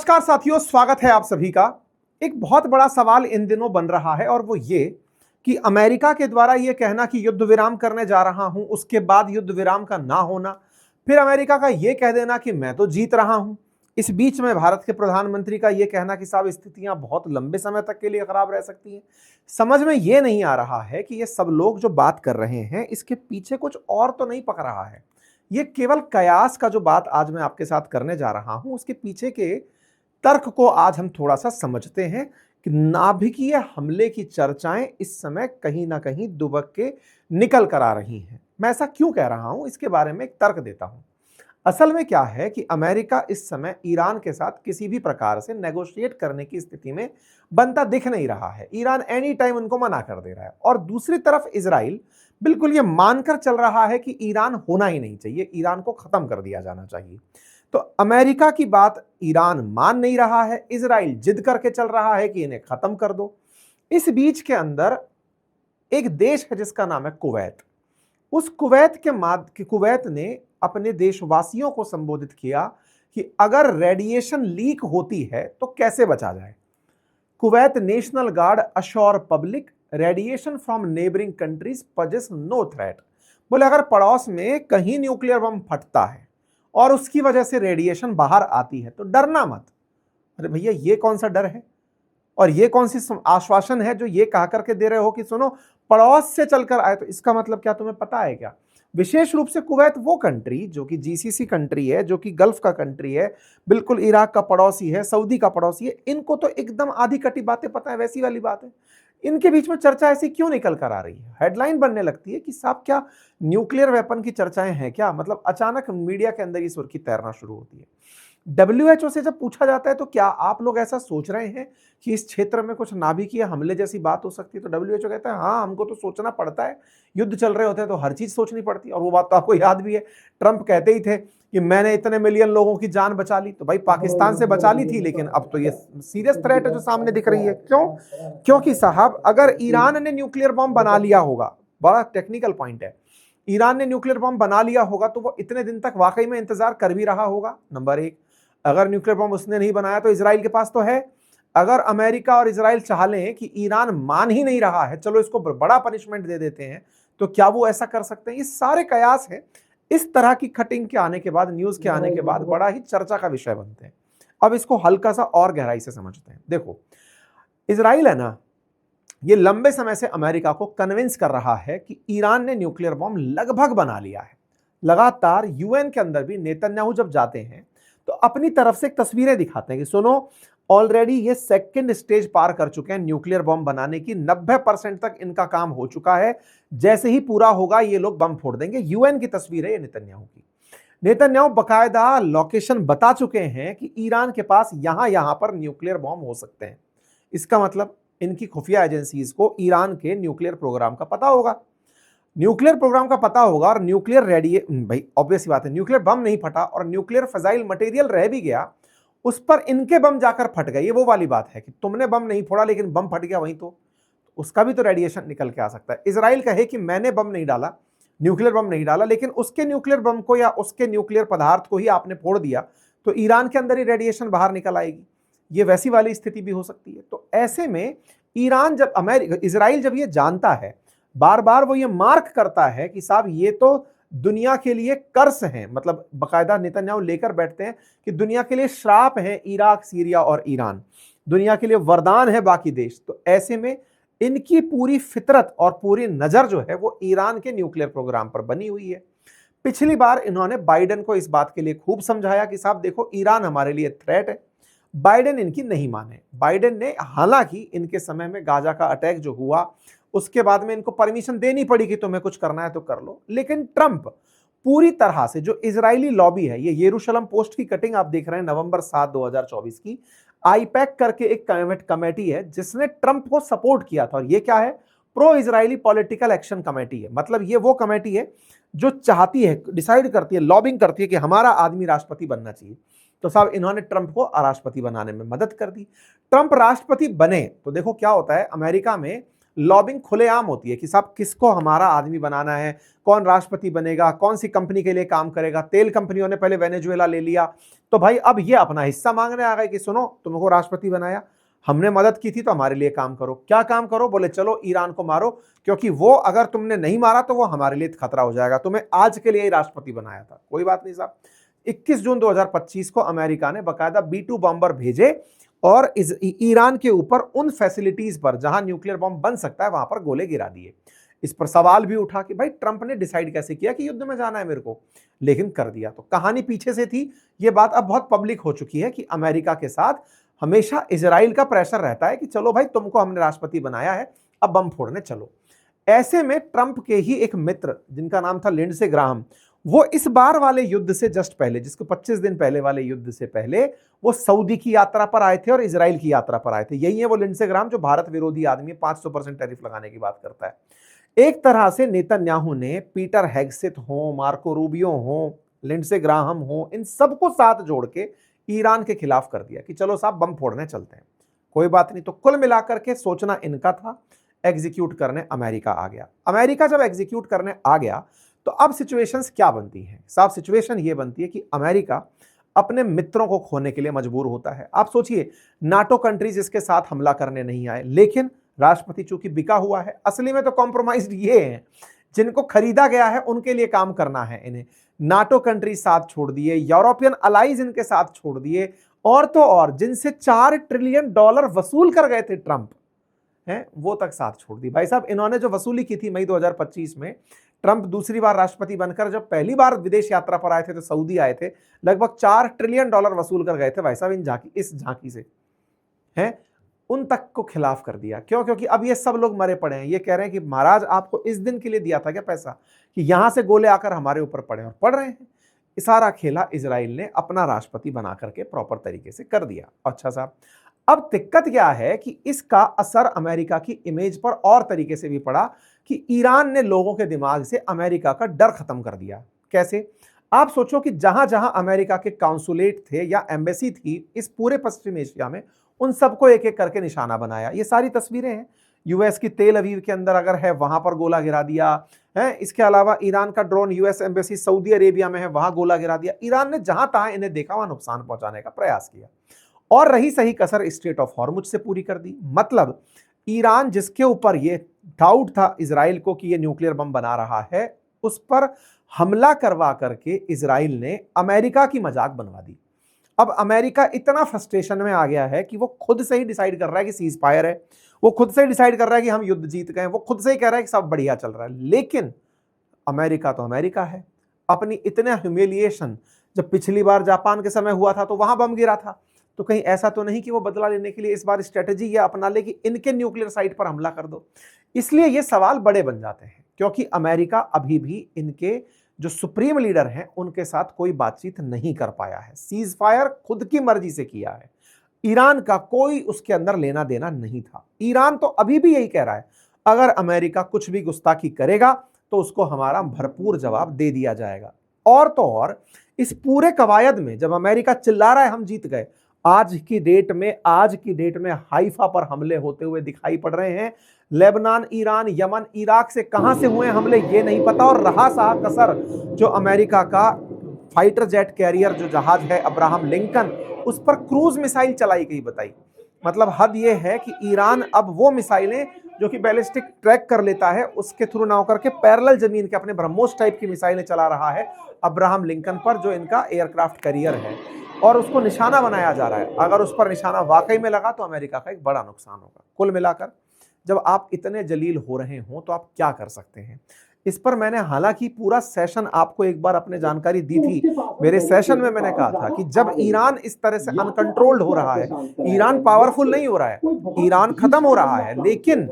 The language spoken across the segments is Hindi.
नमस्कार साथियों, स्वागत है आप सभी का। एक बहुत बड़ा सवाल इन दिनों बन रहा है और वो ये कि अमेरिका के द्वारा ये कहना कि युद्ध विराम करने जा रहा हूं, उसके बाद युद्ध विराम का ना होना, फिर अमेरिका का ये कह देना कि मैं तो जीत रहा हूं। इस बीच में भारत के प्रधानमंत्री का ये कहना कि साहब स्थितियां बहुत लंबे समय तक के लिए खराब रह सकती हैं। समझ में ये नहीं आ रहा है कि ये सब लोग जो बात कर रहे हैं इसके पीछे कुछ और तो नहीं पक रहा है। ये केवल कयास का जो बात आज मैं आपके साथ करने जा रहा हूं, उसके पीछे के तर्क को आज हम थोड़ा सा समझते हैं कि नाभिकीय हमले की चर्चाएं इस समय कहीं ना कहीं दुबक के निकल कर आ रही हैं। मैं ऐसा क्यों कह रहा हूं, इसके बारे में एक तर्क देता हूं। असल में क्या है कि अमेरिका इस समय ईरान के साथ किसी भी प्रकार से नेगोशिएट करने की स्थिति में बनता दिख नहीं रहा है। ईरान एनी टाइम उनको मना कर दे रहा है और दूसरी तरफ इजराइल बिल्कुल ये मानकर चल रहा है कि ईरान होना ही नहीं चाहिए, ईरान को खत्म कर दिया जाना चाहिए। तो अमेरिका की बात ईरान मान नहीं रहा है, इजराइल जिद करके चल रहा है कि इन्हें खत्म कर दो। इस बीच के अंदर एक देश है जिसका नाम है कुवैत। उस कुवैत ने अपने देशवासियों को संबोधित किया कि अगर रेडिएशन लीक होती है तो कैसे बचा जाए। Kuwait national guard assure public radiation from neighbouring countries possess no threat. बोले अगर पड़ोस में कहीं न्यूक्लियर बम फटता है और उसकी वजह से रेडिएशन बाहर आती है तो डरना मत। अरे भैया, ये कौन सा डर है और ये कौन सी आश्वासन है जो ये कह करके दे रहे हो कि सुनो पड़ोस से चलकर आए? तो इसका मतलब क्या तुम्हें पता है क्या? विशेष रूप से कुवैत वो कंट्री जो कि जीसीसी कंट्री है, जो कि गल्फ का कंट्री है, बिल्कुल इराक का पड़ोसी है, सऊदी का पड़ोसी है, इनको तो एकदम आधी कटी बातें पता है। वैसी वाली बात है, इनके बीच में चर्चा ऐसी क्यों निकल कर आ रही है? हेडलाइन बनने लगती है कि साहब क्या न्यूक्लियर वेपन की चर्चाएं हैं क्या? मतलब अचानक मीडिया के अंदर ये सुर्खी तैरना शुरू होती है। डब्ल्यूएचओ से जब पूछा जाता है तो क्या आप लोग ऐसा सोच रहे हैं कि इस क्षेत्र में कुछ नाभिकीय हमले जैसी बात हो सकती है? तो डब्ल्यूएचओ कहता है हाँ, हमको तो सोचना पड़ता है। युद्ध चल रहे होते हैं तो हर चीज सोचनी पड़ती है। और वो बात तो आपको याद भी है, ट्रंप कहते ही थे कि मैंने इतने मिलियन लोगों की जान बचा ली। तो भाई पाकिस्तान से बचा ली थी, लेकिन अब तो ये सीरियस थ्रेट है जो सामने दिख रही है। क्यों? क्योंकि साहब अगर ईरान ने न्यूक्लियर बॉम्ब बना लिया होगा, बड़ा टेक्निकल पॉइंट है, ईरान ने न्यूक्लियर बॉम्ब बना लिया होगा तो वो इतने दिन तक वाकई में इंतजार कर भी रहा होगा, नंबर एक। अगर न्यूक्लियर बॉम्ब उसने नहीं बनाया तो इजराइल के पास तो है। अगर अमेरिका और इजराइल चाह लें कि ईरान मान ही नहीं रहा है, चलो इसको बड़ा पनिशमेंट दे देते हैं, तो क्या वो ऐसा कर सकते हैं? ये सारे कयास है, इस तरह की कटिंग के आने के बाद, न्यूज के आने के बाद बड़ा ही चर्चा का विषय बनते हैं। अब इसको हल्का सा और गहराई से समझते हैं। देखो, इजराइल है ना, ये लंबे समय से अमेरिका को कन्विंस कर रहा है कि ईरान ने न्यूक्लियर बॉम्ब लगभग बना लिया है। लगातार यूएन के अंदर भी नेतन्याहू जब जाते हैं तो अपनी तरफ से तस्वीरें दिखाते हैं कि सुनो ऑलरेडी ये सेकंड स्टेज पार कर चुके हैं न्यूक्लियर बॉम्ब बनाने की, 90% तक इनका काम हो चुका है, जैसे ही पूरा होगा ये लोग बम फोड़ देंगे। यूएन की तस्वीर है ये नेतन्याहू की। नेतन्याहू बकायदा लोकेशन बता चुके हैं कि ईरान के पास यहां यहां पर न्यूक्लियर बॉम्ब हो सकते हैं। इसका मतलब इनकी खुफिया एजेंसीज को ईरान के न्यूक्लियर प्रोग्राम का पता होगा। न्यूक्लियर प्रोग्राम का पता होगा और न्यूक्लियर भाई ऑब्वियस सी बात है, न्यूक्लियर बम नहीं फटा और न्यूक्लियर फजाइल मटेरियल रह भी गया, उस पर इनके बम जाकर फट गए। ये वो वाली बात है कि तुमने बम नहीं फोड़ा लेकिन बम फट गया वहीं, तो उसका भी तो रेडिएशन निकल के आ सकता है। इजराइल कहे कि मैंने बम नहीं डाला, न्यूक्लियर बम नहीं डाला, लेकिन उसके न्यूक्लियर बम को या उसके न्यूक्लियर पदार्थ को ही आपने फोड़ दिया, तो ईरान के अंदर ही रेडिएशन बाहर निकल आएगी। ये वैसी वाली स्थिति भी हो सकती है। तो ऐसे में ईरान जब इजराइल जब ये जानता है, बार बार वो ये मार्क करता है कि साहब ये तो दुनिया के लिए कर्स हैं, मतलब बकायदा नेतन्याहू लेकर बैठते हैं कि दुनिया के लिए श्राप है इराक, सीरिया और ईरान, दुनिया के लिए वरदान है बाकी देश। तो ऐसे में इनकी पूरी फितरत और पूरी नजर जो है वो ईरान के न्यूक्लियर प्रोग्राम पर बनी हुई है। पिछली बार इन्होंने बाइडेन को इस बात के लिए खूब समझाया कि साहब देखो ईरान हमारे लिए थ्रेट है। बाइडेन इनकी नहीं माने। बाइडेन ने, हालांकि इनके समय में गाजा का अटैक जो हुआ उसके बाद में इनको परमिशन देनी पड़ी कि तुम्हें कुछ करना है तो कर लो, लेकिन ट्रंप पूरी तरह से, जो इजरायली लॉबी है, ये येरूशलम पोस्ट की कटिंग आप देख रहे हैं नवंबर 7 2024 की, आईपैक करके एक कमेटी है जिसने ट्रंप को सपोर्ट किया था। और ये क्या है? Pro Israeli political action committee है। मतलब ये वो कमेटी है जो चाहती है, डिसाइड करती है, लॉबिंग करती है कि हमारा आदमी राष्ट्रपति बनना चाहिए। तो साहब इन्होंने ट्रंप को राष्ट्रपति बनाने में मदद कर दी। ट्रंप राष्ट्रपति बने तो देखो क्या होता है, अमेरिका में लॉबिंग खुलेआम होती है कि साहब किसको हमारा आदमी बनाना है, कौन राष्ट्रपति बनेगा, कौन सी कंपनी के लिए काम करेगा। तेल कंपनियों ने पहले वेनेजुएला ले लिया, तो भाई अब ये अपना हिस्सा मांगने आ गए कि सुनो तुमको राष्ट्रपति बनाया, हमने मदद की थी तो हमारे लिए काम करो। क्या काम करो? बोले चलो ईरान को मारो, क्योंकि वो अगर तुमने नहीं मारा तो वो हमारे लिए खतरा हो जाएगा, तुम्हें आज के लिए ही राष्ट्रपति बनाया था। कोई बात नहीं साहब। 21 जून 2025 को अमेरिका ने बकायदा B-2 बॉम्बर भेजे और ईरान के ऊपर उन फैसिलिटीज पर जहां न्यूक्लियर बॉम्ब बन सकता है वहां पर गोले गिरा दिए। इस पर सवाल भी उठा कि भाई ट्रंप ने डिसाइड कैसे किया कि युद्ध में जाना है मेरे को, लेकिन कर दिया। तो कहानी पीछे से थी, ये बात अब बहुत पब्लिक हो चुकी है कि अमेरिका के साथ हमेशा इजराइल का प्रेशर रहता है कि चलो भाई तुमको हमने राष्ट्रपति बनाया है, अब बम फोड़ने चलो। ऐसे में ट्रंप के ही एक मित्र जिनका नाम था लिंडसे ग्राहम, वो इस बार वाले युद्ध से जस्ट पहले, जिसको 25 दिन पहले वाले युद्ध से पहले वो सऊदी की यात्रा पर आए थे और इजराइल की यात्रा पर आए थे। यही है वो लिंडसे ग्राहम जो भारत विरोधी आदमी 500% टैरिफ लगाने की बात करता है। एक तरह से नेतन्याहू ने पीटर हेगसेथ हो, मार्को रूबियो हो, लिंडसे ग्राहम हो, इन सबको साथ जोड़ के ईरान के खिलाफ कर दिया कि चलो साहब बम फोड़ने चलते हैं। कोई बात नहीं। तो कुल मिलाकर के सोचना इनका था, एग्जीक्यूट करने अमेरिका आ गया। अमेरिका जब एग्जीक्यूट करने आ गया तो अब सिचुएशंस क्या बनती हैं साहब? सिचुएशन ये बनती है कि अमेरिका अपने मित्रों को खोने के लिए मजबूर होता है। आप सोचिए, नाटो कंट्रीज इसके साथ हमला करने नहीं आए, लेकिन राष्ट्रपति चूंकि बिका हुआ है, असली में तो कॉम्प्रोमाइज्ड ये हैं जिनको खरीदा गया है उनके लिए काम करना है इन्हें। नाटो कंट्रीज साथ छोड़ दिए, यूरोपियन अलाइज इनके साथ छोड़ दिए, और तो और जिनसे $4 ट्रिलियन वसूल कर गए थे ट्रंप हैं, वो तक साथ छोड़ दी। भाई साहब इन्होंने जो वसूली की थी मई 2025 में, ट्रंप दूसरी बार राष्ट्रपति बनकर जब पहली बार विदेश यात्रा पर आए थे तो सऊदी आए थे, लगभग $4 ट्रिलियन वसूल कर गए थे भाई साहब इस झांकी से हैं, उन तक को खिलाफ कर दिया। क्यों? क्योंकि अब ये सब लोग मरे पड़े हैं। ये कह रहे हैं कि महाराज आपको इस दिन के लिए दिया था क्या पैसा कि यहां से गोले आकर हमारे ऊपर पड़े, और पड़ रहे हैं। सारा खेला इजराइल ने अपना राष्ट्रपति बना करके प्रॉपर तरीके से कर दिया। अच्छा साहब, अब दिक्कत क्या है कि इसका असर अमेरिका की इमेज पर और तरीके से भी पड़ा कि ईरान ने लोगों के दिमाग से अमेरिका का डर खत्म कर दिया। कैसे? आप सोचो कि जहां जहां अमेरिका के काउंसुलेट थे या एम्बेसी थी इस पूरे पश्चिम एशिया में, उन सबको एक एक करके निशाना बनाया। ये सारी तस्वीरें हैं। यूएस की तेल अवीव के अंदर अगर है वहां पर गोला गिरा दिया है। इसके अलावा ईरान का drone US embassy Saudi Arabia में है, वहां गोला गिरा दिया। ईरान ने जहां तहां इन्हें देखा वहां नुकसान पहुंचाने का प्रयास किया, और रही सही कसर स्ट्रेट ऑफ हॉर्मुज से पूरी कर दी। मतलब ईरान जिसके ऊपर ये डाउट था इजराइल को कि ये न्यूक्लियर बम बना रहा है, उस पर हमला करवा करके इजराइल ने अमेरिका की मजाक बनवा दी। अब अमेरिका इतना फ्रस्ट्रेशन में आ गया है कि वो खुद से ही डिसाइड कर रहा है कि सीज फायर है, वो खुद से ही डिसाइड कर रहा है कि हम युद्ध जीत गए, वो खुद से ही कह रहा है कि सब बढ़िया चल रहा है। लेकिन अमेरिका तो अमेरिका है, अपनी इतना ह्यूमिलिएशन जब पिछली बार जापान के समय हुआ था तो वहां बम गिरा था, तो कहीं ऐसा तो नहीं कि वो बदला लेने के लिए इस बार स्ट्रेटजी ये अपना ले कि इनके न्यूक्लियर साइट पर हमला कर दो। इसलिए ये सवाल बड़े बन जाते हैं, क्योंकि अमेरिका अभी भी इनके जो सुप्रीम लीडर हैं उनके साथ कोई बातचीत नहीं कर पाया है। सीज फायर खुद की मर्जी से किया है, ईरान का कोई उसके अंदर लेना देना नहीं था। ईरान तो अभी भी यही कह रहा है अगर अमेरिका कुछ भी गुस्ताखी करेगा तो उसको हमारा भरपूर जवाब दे दिया जाएगा। और तो और इस पूरे कवायद में जब अमेरिका चिल्ला रहा है हम जीत गए, आज की डेट में हाइफा पर हमले होते हुए दिखाई पड़ रहे हैं। लेबनान, ईरान, यमन, इराक से कहां से हुए हमले ये नहीं पता। और रहा सहा कसर जो अमेरिका का फाइटर जेट कैरियर जो जहाज है अब्राहम लिंकन, उस पर क्रूज मिसाइल चलाई गई। बताई मतलब हद ये है कि ईरान अब वो मिसाइलें जो कि बैलिस्टिक ट्रैक कर लेता है उसके थ्रू ना होकर के पैरेलल जमीन के अपने ब्रह्मोस टाइप की मिसाइलें चला रहा है अब्राहम लिंकन पर, जो इनका एयरक्राफ्ट कैरियर है, और उसको निशाना बनाया जा रहा है। अगर उस पर निशाना वाकई में लगा तो अमेरिका का एक बड़ा नुकसान होगा। कुल मिलाकर जब आप इतने जलील हो रहे हो तो आप क्या कर सकते हैं? इस पर मैंने हालांकि पूरा सेशन आपको एक बार अपने जानकारी दी थी। मेरे सेशन में मैंने कहा था कि जब ईरान इस तरह से अनकंट्रोल्ड हो रहा है, ईरान पावरफुल नहीं हो रहा है, ईरान खत्म हो रहा है, लेकिन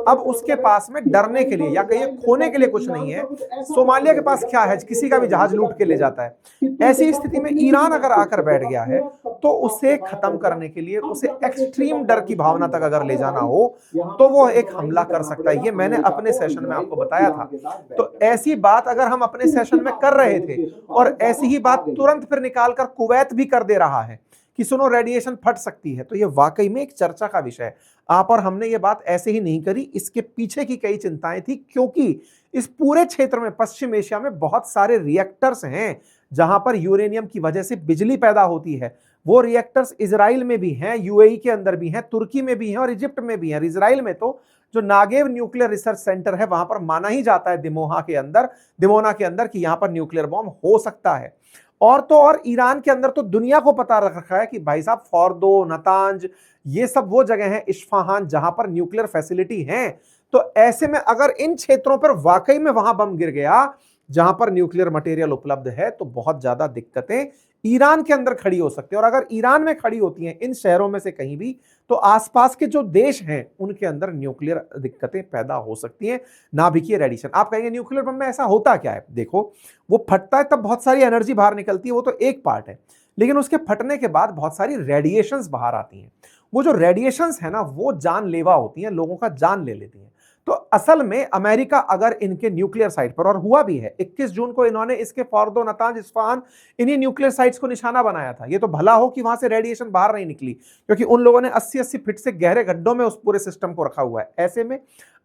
अब उसके पास में डरने के लिए या कहीं खोने के लिए कुछ नहीं है। सोमालिया के पास क्या है? किसी का भी जहाज लूट के ले जाता है। ऐसी स्थिति में ईरान अगर आकर बैठ गया है तो उसे खत्म करने के लिए, उसे एक्सट्रीम डर की भावना तक अगर ले जाना हो तो वो एक हमला कर सकता है। ये मैंने अपने सेशन में आपको बताया था। तो ऐसी बात अगर हम अपने सेशन में कर रहे थे और ऐसी ही बात तुरंत फिर निकालकर कुवैत भी कर दे रहा है कि सुनो रेडिएशन फट सकती है। तो ये वाकई में एक चर्चा का विषय है। आप और हमने ये बात ऐसे ही नहीं करी, इसके पीछे की कई चिंताएं थी, क्योंकि इस पूरे क्षेत्र में पश्चिम एशिया में बहुत सारे रिएक्टर्स हैं जहां पर यूरेनियम की वजह से बिजली पैदा होती है। वो रिएक्टर्स इजराइल में भी हैं, यूएई के अंदर भी हैं, तुर्की में भी हैं और इजिप्ट में भी हैं। इजराइल में तो जो नागेव न्यूक्लियर रिसर्च सेंटर है वहां पर माना ही जाता है दिमोना के अंदर कि यहां पर न्यूक्लियर बॉम्ब हो सकता है। और तो और ईरान के अंदर तो दुनिया को पता रख रखा है कि भाई साहब फॉर्दो, नतांज, ये सब वो जगह है, इस्फहान, जहां पर न्यूक्लियर फैसिलिटी है। तो ऐसे में अगर इन क्षेत्रों पर वाकई में वहां बम गिर गया जहां पर न्यूक्लियर मटेरियल उपलब्ध है, तो बहुत ज्यादा दिक्कतें ईरान के अंदर खड़ी हो सकती है। और अगर ईरान में खड़ी होती हैं इन शहरों में से कहीं भी, तो आसपास के जो देश हैं उनके अंदर न्यूक्लियर दिक्कतें पैदा हो सकती हैं, नाभिकीय रेडिएशन। आप कहेंगे न्यूक्लियर बम में ऐसा होता क्या है? देखो, वो फटता है तब बहुत सारी एनर्जी बाहर निकलती है, वो तो एक पार्ट है, लेकिन उसके फटने के बाद बहुत सारी रेडिएशंस बाहर आती हैं। वो जो रेडिएशंस है ना, वो जानलेवा होती हैं, लोगों का जान ले लेती हैं। तो असल में अमेरिका अगर इनके न्यूक्लियर साइट पर, और हुआ भी है, 21 जून को इन्होंने इसके फॉर्दो, नतांज, इस्फहान, इन्हीं न्यूक्लियर साइट्स को निशाना बनाया था। ये तो भला हो कि वहां से रेडिएशन बाहर नहीं निकली, क्योंकि उन लोगों ने 80-80 फीट से गहरे गड्ढों में उस पूरे सिस्टम को रखा हुआ है। ऐसे में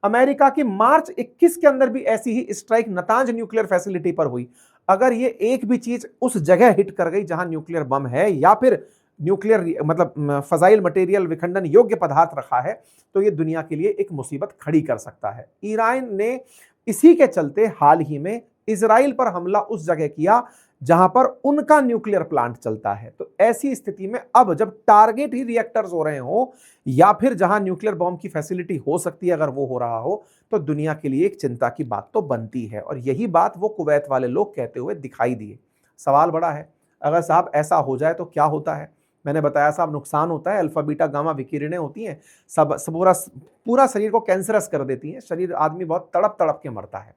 अमेरिका की मार्च 21 के अंदर भी ऐसी ही स्ट्राइक नतांज न्यूक्लियर फैसिलिटी पर हुई। अगर ये एक भी चीज उस जगह हिट कर गई जहां न्यूक्लियर बम है या फिर न्यूक्लियर मतलब फजाइल मटेरियल, विखंडन योग्य पदार्थ रखा है, तो ये दुनिया के लिए एक मुसीबत खड़ी कर सकता है। ईरान ने इसी के चलते हाल ही में इजराइल पर हमला उस जगह किया जहां पर उनका न्यूक्लियर प्लांट चलता है। तो ऐसी स्थिति में अब जब टारगेट ही रिएक्टर्स हो रहे हो या फिर जहां न्यूक्लियर बॉम्ब की फैसिलिटी हो सकती है, अगर वो हो रहा हो, तो दुनिया के लिए एक चिंता की बात तो बनती है। और यही बात वो कुवैत वाले लोग कहते हुए दिखाई दिए। सवाल बड़ा है, अगर साहब ऐसा हो जाए तो क्या होता है? मैंने बताया साहब, नुकसान होता है, अल्फा बीटा गामा विकिरणें होती हैं, सब पूरा शरीर को कैंसरस कर देती हैं, शरीर आदमी बहुत तड़प तड़प के मरता है।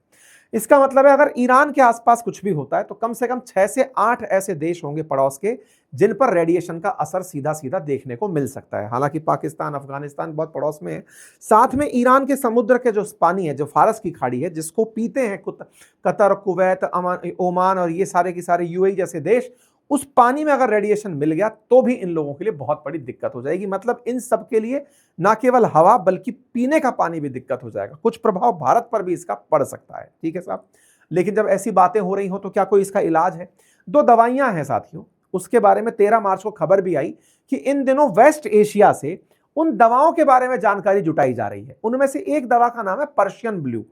इसका मतलब है अगर ईरान के आसपास कुछ भी होता है तो कम से कम 6 से 8 ऐसे देश होंगे पड़ोस के जिन पर रेडिएशन का असर सीधा सीधा देखने को मिल सकता है। हालांकि पाकिस्तान, अफगानिस्तान बहुत पड़ोस में है। साथ में ईरान के समुद्र के जो पानी है, जो फारस की खाड़ी है, जिसको पीते हैं कतर, कुवैत, ओमान और ये सारे के सारे यूएई जैसे देश, उस पानी में अगर रेडिएशन मिल गया तो भी इन लोगों के लिए बहुत बड़ी दिक्कत हो जाएगी। मतलब इन सब के लिए ना केवल हवा बल्कि पीने का पानी भी दिक्कत हो जाएगा। कुछ प्रभाव भारत पर भी इसका पड़ सकता है। ठीक है साहब, लेकिन जब ऐसी बातें हो रही हो तो क्या कोई इसका इलाज है? 2 दवाइयां हैं साथियों, उसके बारे में 13 मार्च को खबर भी आई कि इन दिनों वेस्ट एशिया से उन दवाओं के बारे में जानकारी जुटाई जा रही है। उनमें से एक दवा का नाम है पर्शियन ब्लू।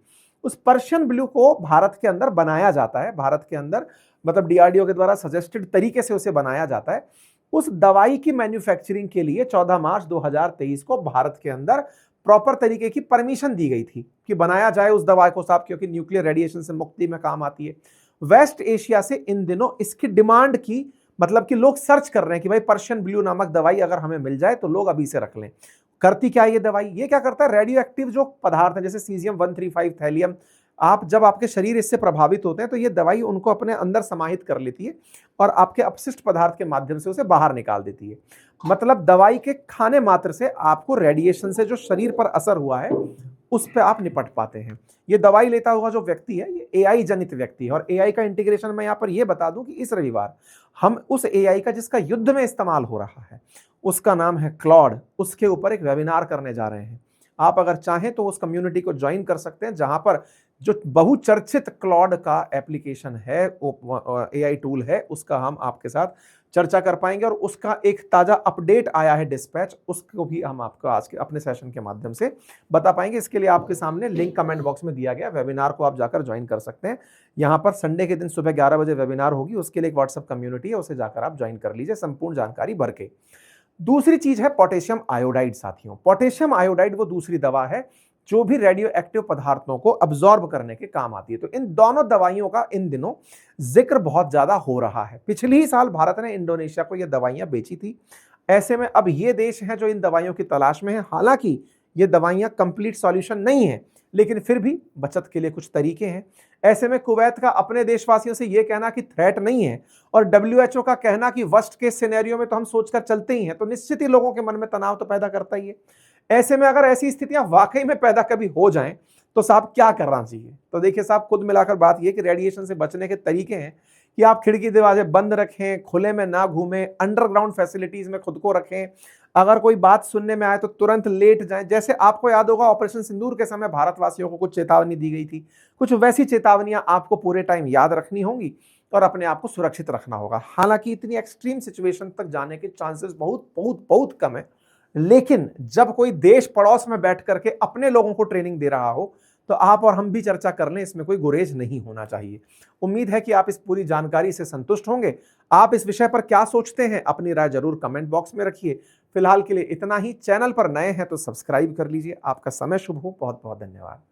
उस पर्शियन ब्लू को भारत के अंदर बनाया जाता है, भारत के अंदर मतलब डीआरडीओ के द्वारा सजेस्टेड तरीके से उसे बनाया जाता है। उस दवाई की मैन्युफैक्चरिंग के लिए 14 मार्च 2023 को भारत के अंदर प्रॉपर तरीके की परमिशन दी गई थी कि बनाया जाए उस दवा को साहब, क्योंकि न्यूक्लियर रेडिएशन से मुक्ति में काम आती है। वेस्ट एशिया से इन दिनों इसकी डिमांड की, मतलब कि लोग सर्च कर रहे हैं कि भाई पर्शियन ब्लू नामक दवाई अगर हमें मिल जाए तो लोग अभी से रख लें। करती क्या ये दवाई? ये क्या करता है, रेडियो एक्टिव जो पदार्थ है जैसे सीजियम 135 थैलियम, आप जब आपके शरीर इससे प्रभावित होते हैं तो ये दवाई उनको अपने अंदर समाहित कर लेती है और आपके अपशिष्ट पदार्थ के माध्यम से उसे बाहर निकाल देती है। मतलब दवाई के खाने मात्र से आपको रेडिएशन से जो शरीर पर असर हुआ है उस पर आप निपट पाते हैं। ये दवाई लेता हुआ जो व्यक्ति है ये एआई जनित व्यक्ति है। और एआई का इंटीग्रेशन मैं यहाँ पर ये बता दूं कि इस रविवार हम उस एआई का जिसका युद्ध में इस्तेमाल हो रहा है, उसका नाम है क्लॉड, उसके ऊपर एक वेबिनार करने जा रहे हैं। आप अगर चाहें तो उस कम्युनिटी को ज्वाइन कर सकते हैं, जहां पर जो बहुचर्चित क्लॉड का एप्लीकेशन है, एआई टूल है, उसका हम आपके साथ चर्चा कर पाएंगे। और उसका एक ताजा अपडेट आया है डिस्पैच, उसको भी हम आपको आज के अपने सेशन के माध्यम से बता पाएंगे। इसके लिए आपके सामने लिंक कमेंट बॉक्स में दिया गया, वेबिनार को आप जाकर ज्वाइन कर सकते हैं। यहाँ पर संडे के दिन सुबह 11 बजे वेबिनार होगी, उसके लिए एक व्हाट्सएप कम्युनिटी है, उसे जाकर आप ज्वाइन कर लीजिए संपूर्ण जानकारी भर के। दूसरी चीज है पोटेशियम आयोडाइड साथियों। पोटेशियम आयोडाइड वो दूसरी दवा है जो भी रेडियो एक्टिव पदार्थों को अब्सॉर्ब करने के काम आती है। तो इन दोनों दवाइयों का इन दिनों जिक्र बहुत ज्यादा हो रहा है। पिछले ही साल भारत ने इंडोनेशिया को ये दवाइयां बेची थी। ऐसे में अब ये देश हैं जो इन दवाइयों की तलाश में है। हालांकि ये दवाइयां कंप्लीट सॉल्यूशन नहीं है, लेकिन फिर भी बचत के लिए कुछ तरीके हैं। ऐसे में कुवैत का अपने देशवासियों से यह कहना कि थ्रेट नहीं है और डब्ल्यूएचओ का कहना कि वर्स्ट केस सिनेरियो में तो हम सोचकर चलते ही हैं, तो निश्चित ही लोगों के मन में तनाव तो पैदा करता ही है। ऐसे में अगर ऐसी स्थितियां वाकई में पैदा कभी हो जाएं तो साहब क्या करना चाहिए? तो देखिए साहब, खुद मिलाकर बात यह कि रेडिएशन से बचने के तरीके हैं कि आप खिड़की दरवाजे बंद रखें, खुले में ना घूमें, अंडरग्राउंड फैसिलिटीज में खुद को रखें, अगर कोई बात सुनने में आए तो तुरंत लेट जाएं। जैसे आपको याद होगा ऑपरेशन सिंदूर के समय भारतवासियों को कुछ चेतावनी दी गई थी, कुछ वैसी चेतावनियां आपको पूरे टाइम याद रखनी होंगी और अपने आप को सुरक्षित रखना होगा। हालांकि इतनी एक्सट्रीम सिचुएशन तक जाने के चांसेस बहुत बहुत बहुत कम है, लेकिन जब कोई देश पड़ोस में बैठ करके अपने लोगों को ट्रेनिंग दे रहा हो तो आप और हम भी चर्चा कर लें, इसमें कोई गुरेज नहीं होना चाहिए। उम्मीद है कि आप इस पूरी जानकारी से संतुष्ट होंगे। आप इस विषय पर क्या सोचते हैं, अपनी राय जरूर कमेंट बॉक्स में रखिए। फिलहाल के लिए इतना ही। चैनल पर नए हैं तो सब्सक्राइब कर लीजिए। आपका समय शुभ हो। बहुत बहुत धन्यवाद।